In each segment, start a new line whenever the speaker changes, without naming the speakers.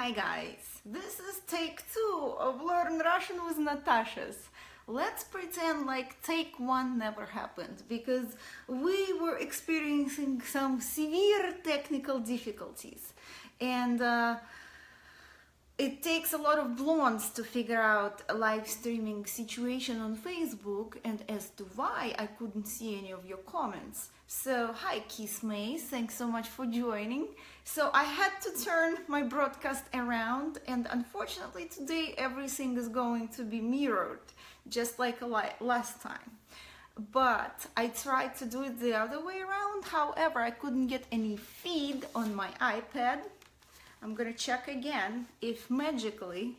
Hi guys, this is take 2 of Learn Russian with Natashas. Let's pretend like take 1 never happened because we were experiencing some severe technical difficulties and it takes a lot of blondes to figure out a live streaming situation on Facebook, and as to why I couldn't see any of your comments. So hi Kiss Maze, thanks so much for joining. So I had to turn my broadcast around, and unfortunately today everything is going to be mirrored just like last time. But I tried to do it the other way around. However, I couldn't get any feed on my iPad. I'm gonna check again if magically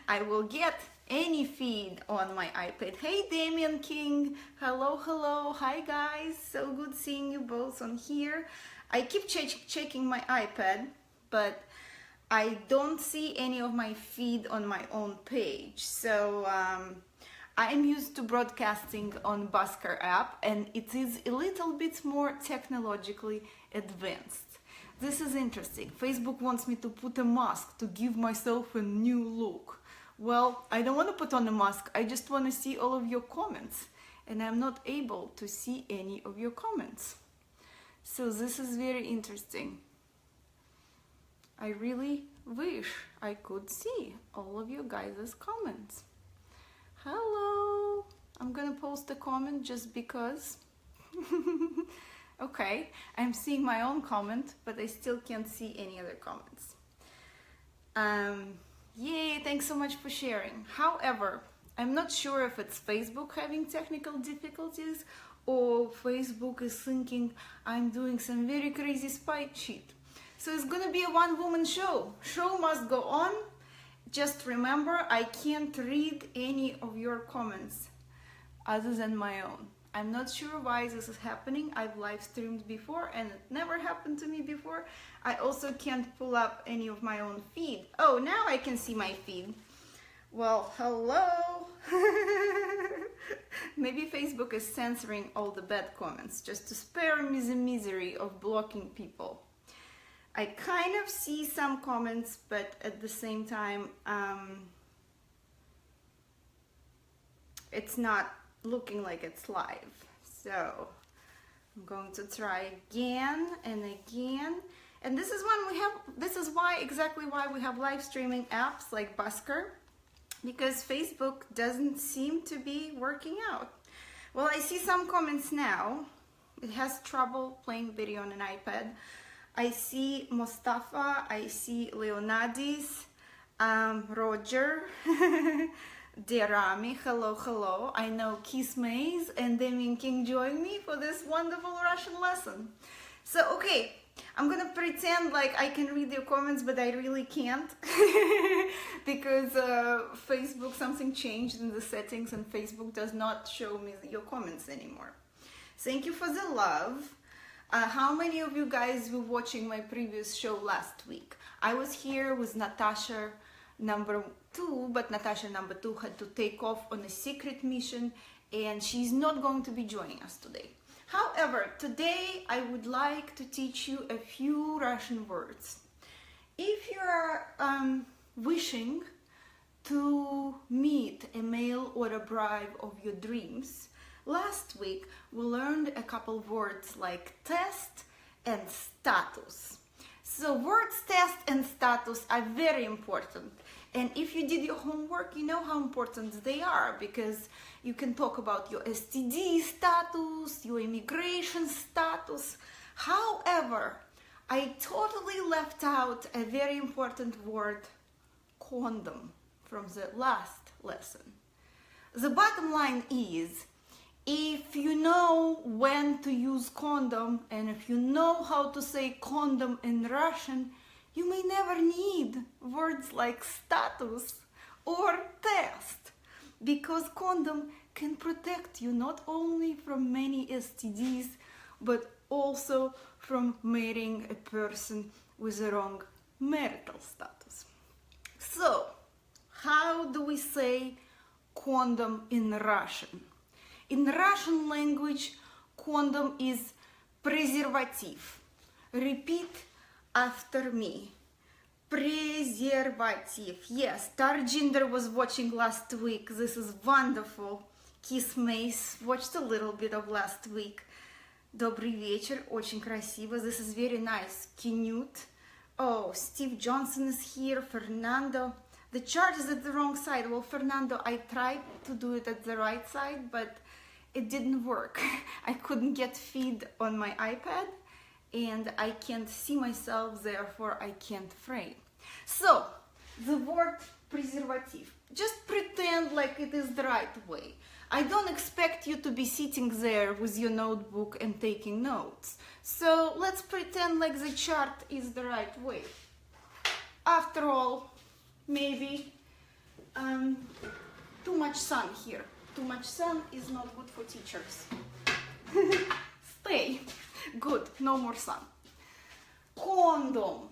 I will get any feed on my iPad. Hey Damien King, hello, hi guys, so good seeing you both on here. I keep checking my iPad, but I don't see any of my feed on my own page. So I'm used to broadcasting on Busker app, and it is a little bit more technologically advanced. This is interesting. Facebook wants me to put a mask to give myself a new look. Well, I don't want to put on a mask. I just want to see all of your comments. And I'm not able to see any of your comments. So this is very interesting. I really wish I could see all of you guys' comments. Hello. I'm gonna post a comment just because. Okay, I'm seeing my own comment, but I still can't see any other comments. Yay, thanks so much for sharing. However, I'm not sure if it's Facebook having technical difficulties or Facebook is thinking I'm doing some very crazy spy cheat. So it's gonna be a one-woman show. Show must go on. Just remember, I can't read any of your comments other than my own. I'm not sure why this is happening. I've live streamed before and it never happened to me before. I also can't pull up any of my own feed. Oh, now I can see my feed. Well, hello. Maybe Facebook is censoring all the bad comments just to spare me the misery of blocking people. I kind of see some comments, but at the same time, it's not looking like it's live. So I'm going to try again and again. And this is exactly why we have live streaming apps like Busker, because Facebook doesn't seem to be working out. Well, I see some comments now. It has trouble playing video on an iPad. I see Mustafa, I see Leonardis, Roger, Derami, hello. I know Kiss Maze and Damien King join me for this wonderful Russian lesson. So, okay, I'm gonna pretend like I can read your comments, but I really can't because Facebook, something changed in the settings and Facebook does not show me your comments anymore. Thank you for the love. How many of you guys were watching my previous show last week? I was here with Natasha number 2, but Natasha number 2 had to take off on a secret mission and she's not going to be joining us today. However, today I would like to teach you a few Russian words. If you are wishing to meet a male or a bride of your dreams, last week we learned a couple of words like test and status. So words test and status are very important. And if you did your homework, you know how important they are, because you can talk about your STD status, your immigration status. However, I totally left out a very important word, condom, from the last lesson. The bottom line is, if you know when to use condom and if you know how to say condom in Russian, you may never need words like status or test, because condom can protect you not only from many STDs, but also from marrying a person with the wrong marital status. So, how do we say condom in Russian? In Russian language, condom is презерватив. Repeat after me. Презерватив. Yes, Tarjinder was watching last week. This is wonderful. Kiss Mace watched a little bit of last week. Добрый вечер, очень красиво. This is very nice. Canute. Oh, Steve Johnson is here. Fernando. The chart is at the wrong side. Well, Fernando, I tried to do it at the right side, but it didn't work. I couldn't get feed on my iPad, and I can't see myself, therefore I can't frame. So, the word презерватив. Just pretend like it is the right way. I don't expect you to be sitting there with your notebook and taking notes. So let's pretend like the chart is the right way. After all, maybe too much sun here. Too much sun is not good for teachers. Stay. Good, no more sun. Condom.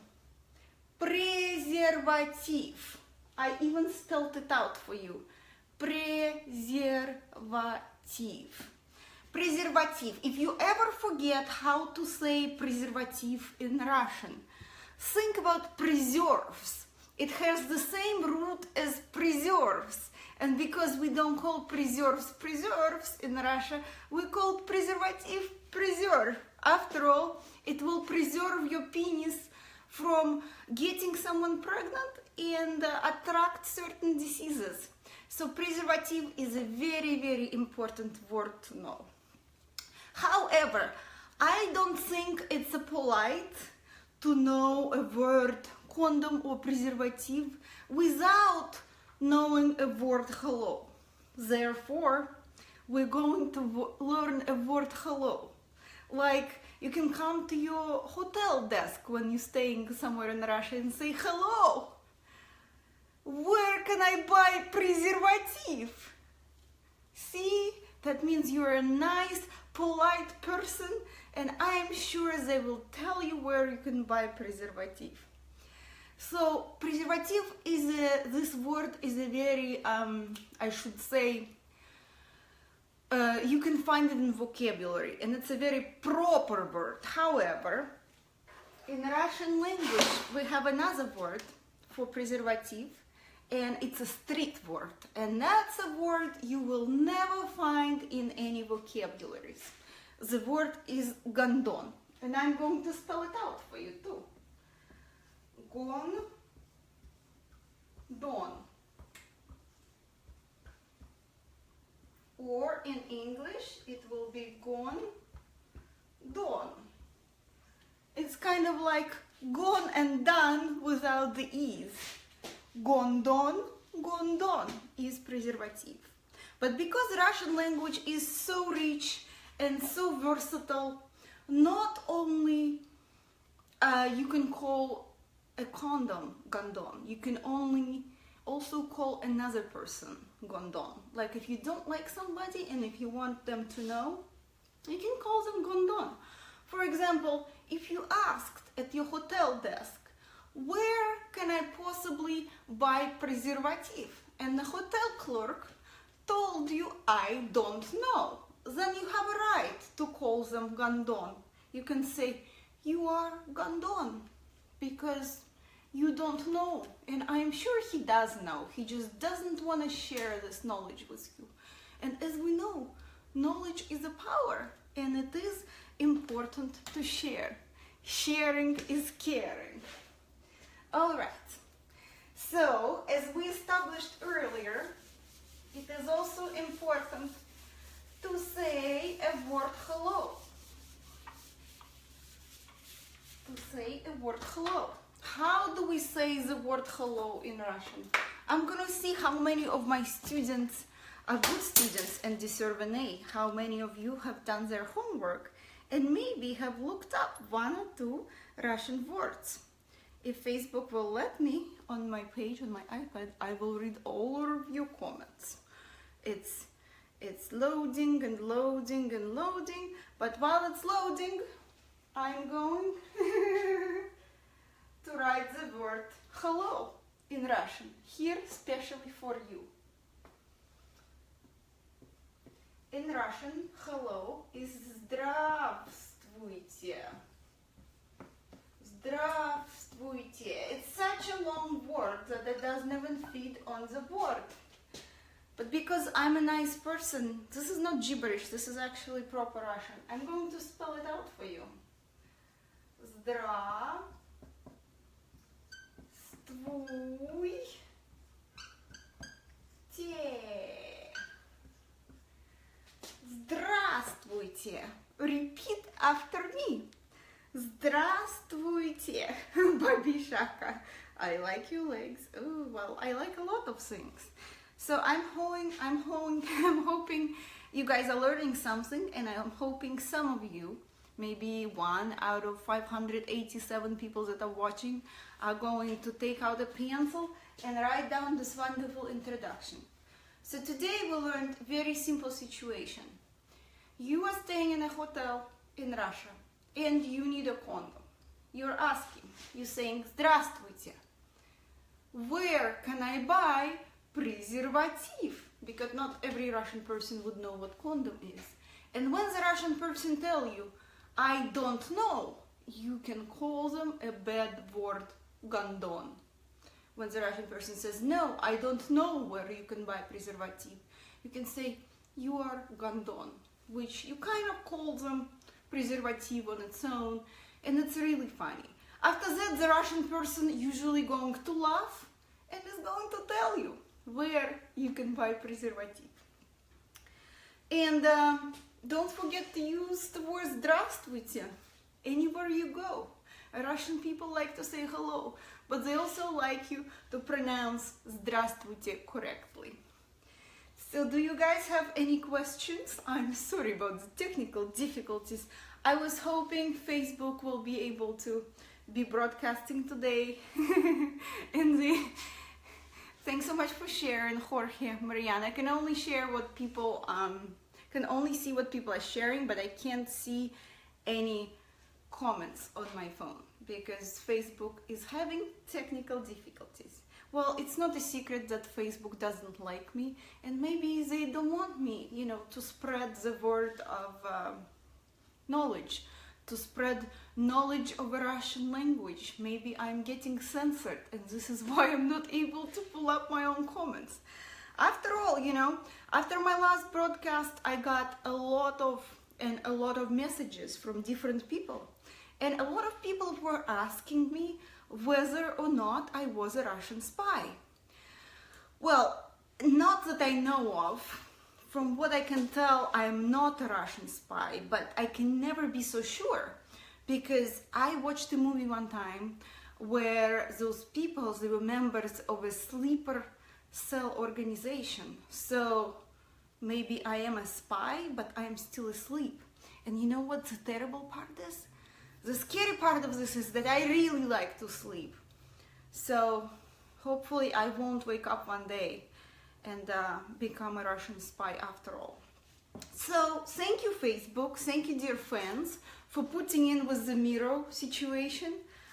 Презерватив. I even spelled it out for you. Презерватив. Презерватив. If you ever forget how to say презерватив in Russian, think about preserves. It has the same root as preserves. And because we don't call preserves preserves in Russia, we call презерватив preserve. After all, it will preserve your penis from getting someone pregnant and attract certain diseases. So preservative is a very, very important word to know. However, I don't think it's polite to know a word condom or preservative without knowing a word hello. Therefore, we're going to learn a word hello. Like, you can come to your hotel desk when you're staying somewhere in Russia and say, hello, where can I buy презерватив? See, that means you're a nice, polite person, and I'm sure they will tell you where you can buy презерватив. So, презерватив is this word is a very, I should say, you can find it in vocabulary, and it's a very proper word. However, in Russian language, we have another word for презерватив, and it's a street word. And that's a word you will never find in any vocabularies. The word is гондон, and I'm going to spell it out for you too. Гондон. Or in English, it will be gone-don. It's kind of like gone and done without the e's. Gone-don is презерватив. But because Russian language is so rich and so versatile, not only you can call a condom гондон, you can also call another person гондон. Like if you don't like somebody and if you want them to know, you can call them гондон. For example, if you asked at your hotel desk, where can I possibly buy презерватив? And the hotel clerk told you, I don't know. Then you have a right to call them гондон. You can say, you are гондон, because you don't know, and I'm sure he does know. He just doesn't want to share this knowledge with you. And as we know, knowledge is a power, and it is important to share. Sharing is caring. All right. So, as we established earlier, it is also important to say a word hello. To say a word hello. How do we say the word hello in Russian? I'm gonna see how many of my students are good students and deserve an A. How many of you have done their homework and maybe have looked up one or two Russian words. If Facebook will let me, on my page, on my iPad, I will read all of your comments. It's loading and loading and loading, but while it's loading, I'm going to write the word hello in Russian, here specially for you. In Russian, hello is здравствуйте. Здравствуйте. It's such such a long word that it doesn't even fit on the board. But because I'm a nice person, this is not gibberish, this is actually proper Russian. I'm going to spell it out for you. Здравствуйте. Repeat after me. Здравствуйте, Babishaka. I like your legs. Oh, well, I like a lot of things. So I'm hoping you guys are learning something, and I'm hoping some of you, maybe 1 out of 587 people that are watching, are going to take out a pencil and write down this wonderful introduction. So today we learned a very simple situation. You are staying in a hotel in Russia and you need a condom. You're asking, you're saying, Здравствуйте. Where can I buy презерватив? Because not every Russian person would know what condom is. And when the Russian person tell you, I don't know, you can call them a bad word, гондон. When the Russian person says, no, I don't know where you can buy презерватив, you can say, you are гондон, which you kind of call them презерватив on its own, and it's really funny. After that, the Russian person usually going to laugh and is going to tell you where you can buy презерватив. And don't forget to use the word здравствуйте anywhere you go. Russian people like to say hello, but they also like you to pronounce здравствуйте correctly. So do you guys have any questions? I'm sorry about the technical difficulties. I was hoping Facebook will be able to be broadcasting today. And thanks so much for sharing, Jorge, Mariana. I can only share what people can only see what people are sharing, but I can't see any comments on my phone because Facebook is having technical difficulties. Well, it's not a secret that Facebook doesn't like me, and maybe they don't want me, you know, to spread the word of knowledge, to spread knowledge of a Russian language. Maybe I'm getting censored, and this is why I'm not able to pull up my own comments. After all, you know, after my last broadcast, I got a lot of messages from different people, and a lot of people were asking me whether or not I was a Russian spy. Well, not that I know of. From what I can tell, I am not a Russian spy, but I can never be so sure, because I watched a movie one time where those people, they were members of a sleeper cell organization. So maybe I am a spy, but I am still asleep. And you know what's the terrible part of this? The scary part of this is that I really like to sleep. So hopefully I won't wake up one day and become a Russian spy after all. So thank you, Facebook, thank you, dear fans, for putting in with the mirror situation.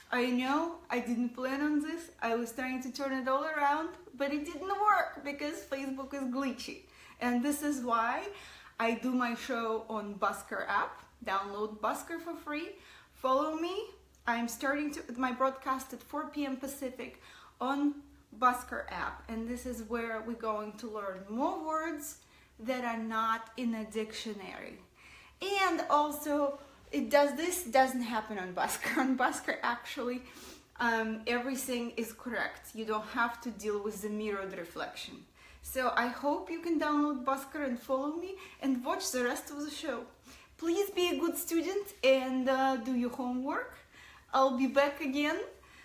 I know I didn't plan on this. I was trying to turn it all around, but it didn't work because Facebook is glitchy. And this is why I do my show on Busker app. Download Busker for free. Follow me. I'm starting my broadcast at 4 p.m. Pacific on Busker app, and this is where we're going to learn more words that are not in a dictionary. And also, this doesn't happen on Busker. On Busker, actually, everything is correct. You don't have to deal with the mirrored reflection. So I hope you can download Busker and follow me and watch the rest of the show. Please be a good student and do your homework. I'll be back again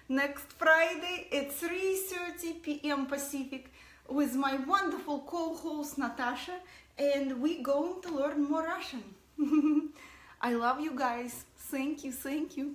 next Friday at 3:30 p.m. Pacific with my wonderful co-host Natasha, and we're going to learn more Russian. I love you guys. Thank you, thank you.